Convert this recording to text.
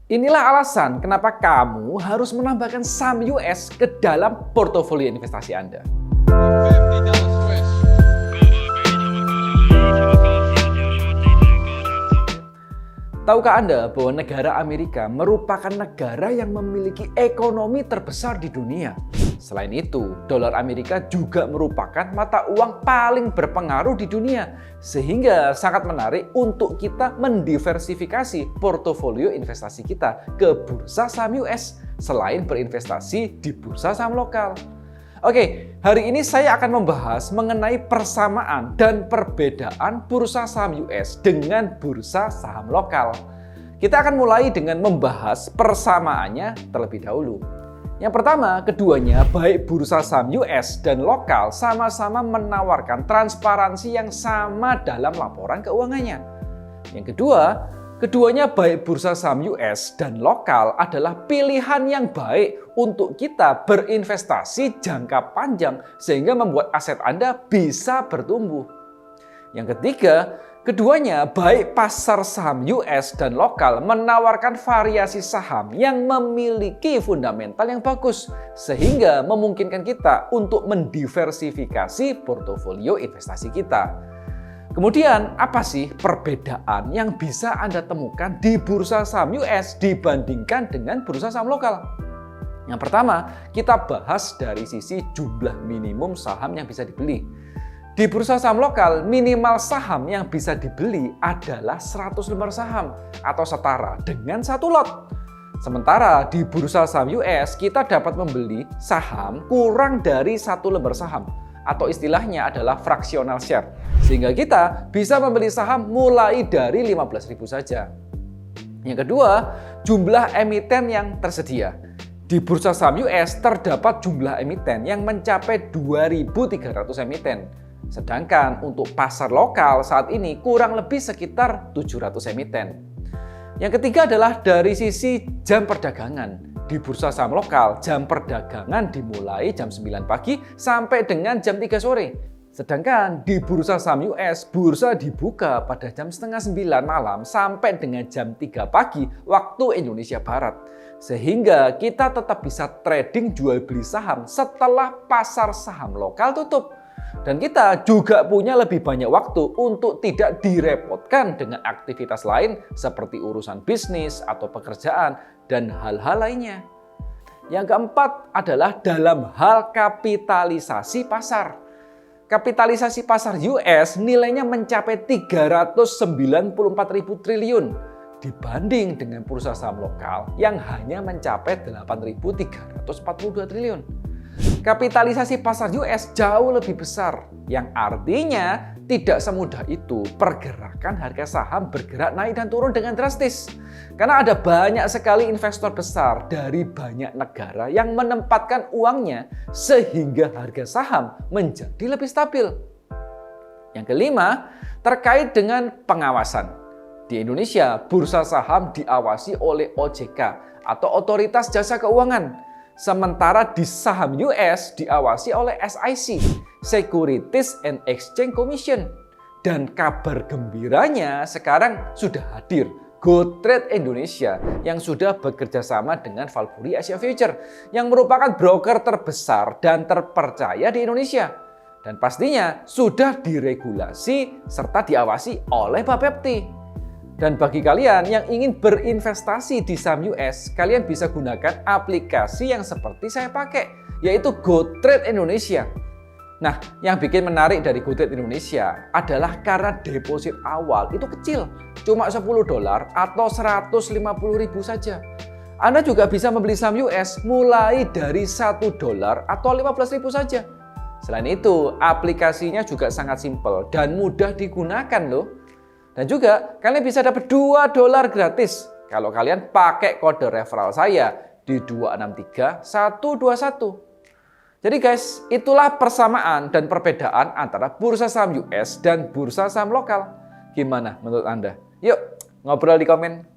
Inilah alasan kenapa kamu harus menambahkan saham US ke dalam portofolio investasi Anda. Tahukah Anda bahwa negara Amerika merupakan negara yang memiliki ekonomi terbesar di dunia? Selain itu, dolar Amerika juga merupakan mata uang paling berpengaruh di dunia, sehingga sangat menarik untuk kita mendiversifikasi portofolio investasi kita ke bursa saham US selain berinvestasi di bursa saham lokal. Oke, hari ini saya akan membahas mengenai persamaan dan perbedaan bursa saham US dengan bursa saham lokal. Kita akan mulai dengan membahas persamaannya terlebih dahulu. Yang pertama, keduanya baik bursa saham US dan lokal sama-sama menawarkan transparansi yang sama dalam laporan keuangannya. Yang kedua, keduanya baik bursa saham US dan lokal adalah pilihan yang baik untuk kita berinvestasi jangka panjang sehingga membuat aset Anda bisa bertumbuh. Yang ketiga, keduanya baik pasar saham US dan lokal menawarkan variasi saham yang memiliki fundamental yang bagus sehingga memungkinkan kita untuk mendiversifikasi portofolio investasi kita. Kemudian, apa sih perbedaan yang bisa Anda temukan di bursa saham US dibandingkan dengan bursa saham lokal? Yang pertama, kita bahas dari sisi jumlah minimum saham yang bisa dibeli. Di bursa saham lokal, minimal saham yang bisa dibeli adalah 100 lembar saham atau setara dengan satu lot. Sementara di bursa saham US, kita dapat membeli saham kurang dari satu lembar saham atau istilahnya adalah fractional share. Sehingga kita bisa membeli saham mulai dari 15.000 saja. Yang kedua, jumlah emiten yang tersedia. Di bursa saham US terdapat jumlah emiten yang mencapai 2.300 emiten. Sedangkan untuk pasar lokal saat ini kurang lebih sekitar 700 emiten. Yang ketiga adalah dari sisi jam perdagangan. Di bursa saham lokal, jam perdagangan dimulai jam 9 pagi sampai dengan jam 3 sore. Sedangkan di bursa saham US, bursa dibuka pada jam setengah 9 malam sampai dengan jam 3 pagi waktu Indonesia Barat. Sehingga kita tetap bisa trading jual beli saham setelah pasar saham lokal tutup. Dan kita juga punya lebih banyak waktu untuk tidak direpotkan dengan aktivitas lain seperti urusan bisnis atau pekerjaan dan hal-hal lainnya. Yang keempat adalah dalam hal kapitalisasi pasar. Kapitalisasi pasar US nilainya mencapai 394.000 triliun dibanding dengan bursa saham lokal yang hanya mencapai 8.342 triliun. Kapitalisasi pasar US jauh lebih besar, yang artinya tidak semudah itu pergerakan harga saham bergerak naik dan turun dengan drastis. Karena ada banyak sekali investor besar dari banyak negara yang menempatkan uangnya sehingga harga saham menjadi lebih stabil. Yang kelima, terkait dengan pengawasan. Di Indonesia, bursa saham diawasi oleh OJK atau Otoritas Jasa Keuangan. Sementara di saham US diawasi oleh SEC, Securities and Exchange Commission. Dan kabar gembiranya sekarang sudah hadir GoTrade Indonesia yang sudah bekerja sama dengan Valkyrie Asia Future yang merupakan broker terbesar dan terpercaya di Indonesia. Dan pastinya sudah diregulasi serta diawasi oleh Bapepti. Dan bagi kalian yang ingin berinvestasi di saham US, kalian bisa gunakan aplikasi yang seperti saya pakai, yaitu GoTrade Indonesia. Nah, yang bikin menarik dari GoTrade Indonesia adalah karena deposit awal itu kecil, cuma $10 atau 150.000 saja. Anda juga bisa membeli saham US mulai dari $1 atau 15.000 saja. Selain itu, aplikasinya juga sangat simpel dan mudah digunakan loh. Dan juga kalian bisa dapat $2 gratis kalau kalian pakai kode referral saya di 263121. Jadi guys, itulah persamaan dan perbedaan antara bursa saham US dan bursa saham lokal. Gimana menurut Anda? Yuk, ngobrol di komen.